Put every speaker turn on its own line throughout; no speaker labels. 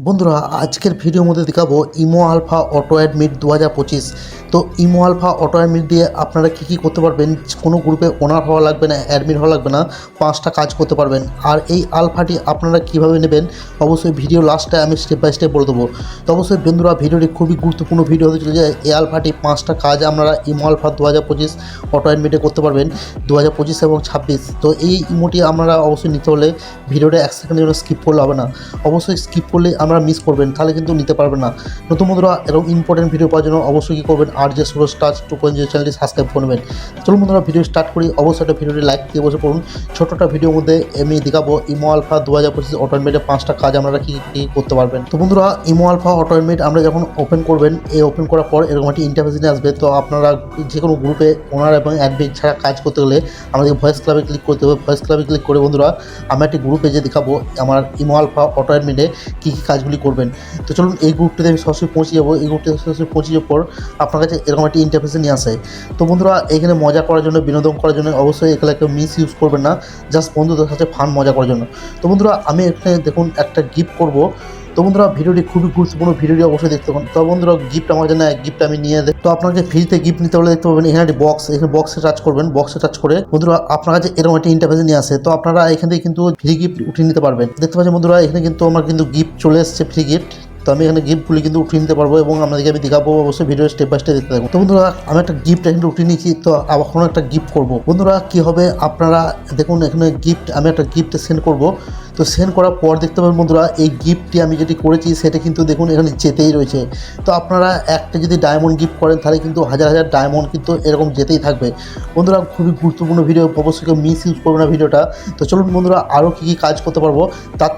বন্ধুরা আজকের ভিডিওর মধ্যে দেখাবো ইমো আলফা অটো অ্যাডমিট 2025। তো ইমো আলফা অটো অ্যাডমিট দিয়ে আপনারা কী করতে পারবেন, কোনো গ্রুপে ওনার হওয়া লাগবে না, অ্যাডমিট হওয়া লাগবে না, 5টা কাজ করতে পারবেন। আর এই আলফাটি আপনারা কীভাবে নেবেন অবশ্যই ভিডিও লাস্টে আমি স্টেপ বাই স্টেপ বলে দেবো। তো অবশ্যই বন্ধুরা ভিডিওটি খুবই গুরুত্বপূর্ণ ভিডিও হতে চলে যায়। এই আলফাটি 5টা কাজ আপনারা ইমো আলফা 2025 অটো অ্যাডমিটে করতে পারবেন 2025 এবং 26। তো এই ইমোটি আপনারা অবশ্যই নিতে হলে ভিডিওটা 1 সেকেন্ডের জন্য স্কিপ করলে হবে না, অবশ্যই স্কিপ করলে আপনারা মিস করবেন, তাহলে কিন্তু নিতে পারবেন না। নতুন বন্ধুরা এরকম ইম্পর্টেন্ট ভিডিও পাওয়ার জন্য অবশ্যই কী করবেন, আর যে সুরজ টাচ 2.0 চ্যানেলটি সাবস্ক্রাইব করবেন। চলুন বন্ধুরা ভিডিও স্টার্ট করি। অবশ্যই একটা ভিডিওটি লাইক দিয়ে বসে পড়ুন। ছোট্টটা ভিডিওর মধ্যে আমি দেখাবো ইমো আলফা 2025 অটো অ্যাডমিটে 5টা কাজ আপনারা কী কী করতে পারবেন। তো বন্ধুরা ইমো আলফা অটো অ্যাডমিট আমরা যখন ওপেন করবেন, এই ওপেন করার পর এরকম একটি ইন্টারফেস নিয়ে আসবে। তো আপনারা যে কোনো গ্রুপে ওনার এবং অ্যাডমিট ছাড়া কাজ করতে হলে আমাদের ভয়েস ক্লাবে ক্লিক করতে হবে। ভয়েস ক্লাবে ক্লিক করে বন্ধুরা আমি একটি গ্রুপে যে দেখাবো আমার ইমো আলফা অটো অ্যাডমিটে কী কী কাজগুলি করবেন। তো চলুন এই গ্রুপটিতে আমি সরাসরি পৌঁছে যাবো। এই গ্রুপটিতে সরাসরি পৌঁছে যাওয়ার পর আপনার কাছে এরকম একটি ইন্টারফেসে নিয়ে আসে। তো বন্ধুরা এখানে মজা করার জন্য, বিনোদন করার জন্য অবশ্যই এখানে একটা মিস ইউজ করবেন না, জাস্ট বন্ধুদের সাথে ফান মজা করার জন্য। তো বন্ধুরা আমি এখানে দেখুন একটা গিফট করব। তো বন্ধুরা ভিডিওটি খুবই গুরুত্বপূর্ণ, ভিডিওটি অবশ্যই দেখতে পাবেন। তো বন্ধুরা গিফট আমার জন্য এক গিফট আমি নিয়ে দেয়। তো আপনাকে ফ্রিতে গিফট নিতে হলে দেখতে পাবেন এখানে একটি বক্স, এখানে বক্সে টাচ করবেন। বক্সে টাচ করে বন্ধুরা আপনার কাছে এরকম একটি ইন্টারফেসে নিয়ে আসে। তো আপনারা এখান থেকে কিন্তু ফ্রি গিফট উঠিয়ে নিতে পারবেন। দেখতে পাচ্ছেন বন্ধুরা এখানে কিন্তু আমার কিন্তু গিফট চলে এসেছে, ফ্রি গিফট। তো আমি এখানে গিফটগুলি কিন্তু উঠিয়ে নিতে পারবো এবং আপনাদেরকে আমি দেখাবো। অবশ্যই ভিডিও স্টেপ বাই স্টেপ দেখতে থাকবো। তো বন্ধুরা আমি একটা গিফট এখানে উঠিয়ে নিয়েছি। তো এখনও একটা গিফট করবো। বন্ধুরা কী হবে আপনারা দেখুন এখানে গিফট, আমি একটা গিফট সেন্ড করবো। তো সেন্ড করার পর দেখতে পাবেন বন্ধুরা এই গিফটটি আমি যেটি করেছি সেটা কিন্তু দেখুন এখানে যেতেই রয়েছে। তো আপনারা একটা যদি ডায়মন্ড গিফট করেন তাহলে কিন্তু হাজার হাজার ডায়মন্ড কিন্তু এরকম যেতেই থাকবে। বন্ধুরা খুবই গুরুত্বপূর্ণ ভিডিও, অবশ্যই কেউ মিস ইউজ করবে না ভিডিওটা। তো চলুন বন্ধুরা আরও কী কী কাজ করতে পারবো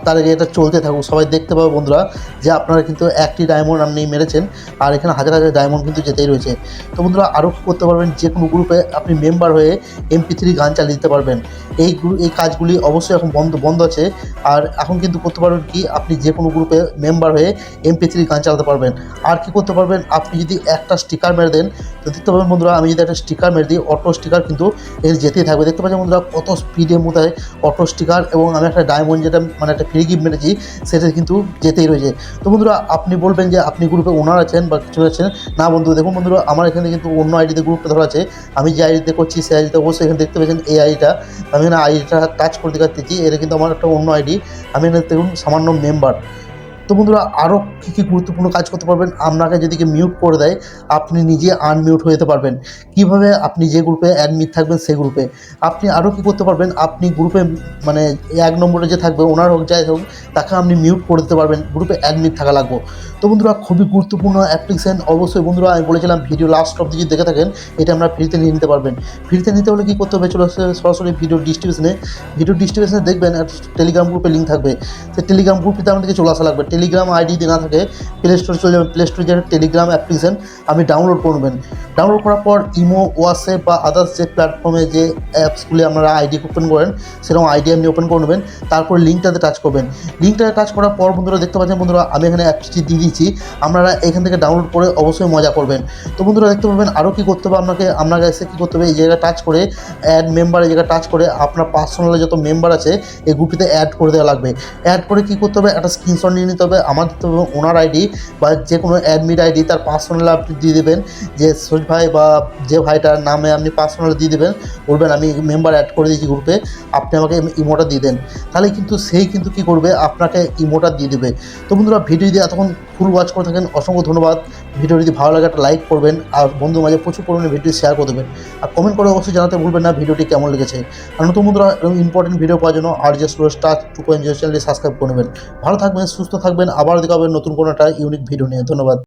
তার আগে এটা চলতে থাকুক, সবাই দেখতে পাবে বন্ধুরা যে আপনারা কিন্তু একটি ডায়মন্ড আপনি মেরেছেন আর এখানে হাজার হাজার ডায়মন্ড কিন্তু যেতেই রয়েছে। তো বন্ধুরা আরও কী করতে পারবেন, যে কোনো গ্রুপে আপনি মেম্বার হয়ে MP3 গান চালিয়ে দিতে পারবেন। এই কাজগুলি অবশ্যই এখন বন্ধ আছে। আর এখন কিন্তু করতে পারবেন কি, আপনি যে কোনো গ্রুপে মেম্বার হয়ে MP3 গান চালাতে পারবেন। আর কি করতে পারবেন, আপনি যদি একটা স্টিকার মেরে দেন, তো দেখতে পাবেন বন্ধুরা আমি যদি একটা স্টিকার মেরে দিই, অটো স্টিকার কিন্তু এর যেতেই থাকবে। দেখতে পাচ্ছেন বন্ধুরা কত স্পিডের মধ্যে অটো স্টিকার, এবং আমি একটা ডায়মন্ড যেটা মানে একটা ফ্রি গিফট মেরেছি সেটা কিন্তু যেতেই রয়েছে। তো বন্ধুরা আপনি বলবেন যে আপনি গ্রুপে ওনার আছেন বা কিছু আছেন, না বন্ধু দেখুন বন্ধুরা আমার এখানে কিন্তু অন্য আইডিতে গ্রুপটা ধরা আছে। আমি যে আইডিতে করছি সেই আইডিতে অবশ্যই এখানে দেখতে পাচ্ছেন এই আইডিটা, আমি এখানে আইডিটা টাচ করে দেখাচ্ছি। এটা কিন্তু আমার একটা অন্য আইডি, আমি এখানে দেখুন সামান্য মেম্বার। তো বন্ধুরা আরও কী কী গুরুত্বপূর্ণ কাজ করতে পারবেন, আপনাকে যদি মিউট করে দেয় আপনি নিজে আনমিউট হয়ে যেতে পারবেন। কীভাবে, আপনি যে গ্রুপে অ্যাডমিট থাকবেন সেই গ্রুপে আপনি আরও কী করতে পারবেন, আপনি গ্রুপে মানে 1 নম্বরে যে থাকবে ওনার হোক যাই হোক তাকে আপনি মিউট করে দিতে পারবেন, গ্রুপে অ্যাডমিট থাকা লাগবে। তো বন্ধুরা খুবই গুরুত্বপূর্ণ অ্যাপ্লিকেশন। অবশ্যই বন্ধুরা আমি বলেছিলাম ভিডিও লাস্ট অব্দি যদি দেখে থাকেন এটা আমরা ফ্রিতে নিয়ে নিতে পারবেন। ফ্রিতে নিতে হলে কী করতে হবে, চলে আসে সরাসরি ভিডিও ডিস্ট্রিবিউশনে দেখবেন একটা টেলিগ্রাম গ্রুপে লিঙ্ক থাকবে। সেই টেলিগ্রাম গ্রুপটিতে আমাদেরকে চলে আসা লাগবে। টেলিগ্রাম আইডি যদি না থাকে প্লে স্টোরে চলে যাবেন, প্লে স্টোরে যে টেলিগ্রাম অ্যাপ্লিকেশন আপনি ডাউনলোড করবেন। ডাউনলোড করার পর ইমো, হোয়াটসঅ্যাপ বা আদার্স যে প্ল্যাটফর্মে যে অ্যাপসগুলি আপনারা আইডি ওপেন করেন সেরকম আইডি আপনি ওপেন করে নেবেন। তারপর লিঙ্কটাতে টাচ করবেন। লিঙ্কটাতে টাচ করার পর বন্ধুরা দেখতে পাচ্ছেন বন্ধুরা আমি এখানে অ্যাপসটি দিয়ে দিচ্ছি, আপনারা এখান থেকে ডাউনলোড করে অবশ্যই মজা করবেন। তো বন্ধুরা দেখতে পাবেন আরও কী করতে হবে, আপনার কাছে কী করতে হবে, এই জায়গায় টাচ করে অ্যাড মেম্বার, এই জায়গায় টাচ করে আপনার পার্সোনালে যত মেম্বার আছে এই গ্রুপটিতে অ্যাড করে দেওয়া লাগবে। অ্যাড করে কী করতে হবে, একটা স্ক্রিনশট নিয়ে নিতে হবে, আমার দিতে হবে ওনার আইডি বা যে কোনো অ্যাডমিট আইডি, তার পার্সোনাল আপনি দিয়ে দেবেন, যে সুজ ভাই বা যে ভাইটার নামে আপনি পার্সোনাল দিয়ে দেবেন, বলবেন আমি মেম্বার অ্যাড করে দিয়েছি গ্রুপে, আপনি আমাকে ইমোটা দিয়ে দেন। তাহলে কিন্তু সেই কিন্তু কী করবে, আপনাকে ইমোটা দিয়ে দেবে। তো বন্ধুরা ভিডিও যদি এতক্ষণ ফুল ওয়াচ করে থাকেন অসংখ্য ধন্যবাদ। ভিডিও যদি ভালো লাগে একটা লাইক করবেন, আর বন্ধু মাঝে প্রচুর পরিমাণে ভিডিও শেয়ার করে দেবেন, আর কমেন্ট করে অবশ্যই জানাতে ভুলবেন না ভিডিওটি কেমন লেগেছে। আর নতুন বন্ধুরা এবং ইম্পর্টেন্ট ভিডিও পাওয়ার জন্য আর যে সুরজ টাচ 2.0 চ্যানেলটি সাবস্ক্রাইব করে নেবেন। ভালো থাকবেন, সুস্থ থাকবেন, আবার দেখা হবে নতুন কোনো একটা ইউনিক ভিডিও নিয়ে। ধন্যবাদ।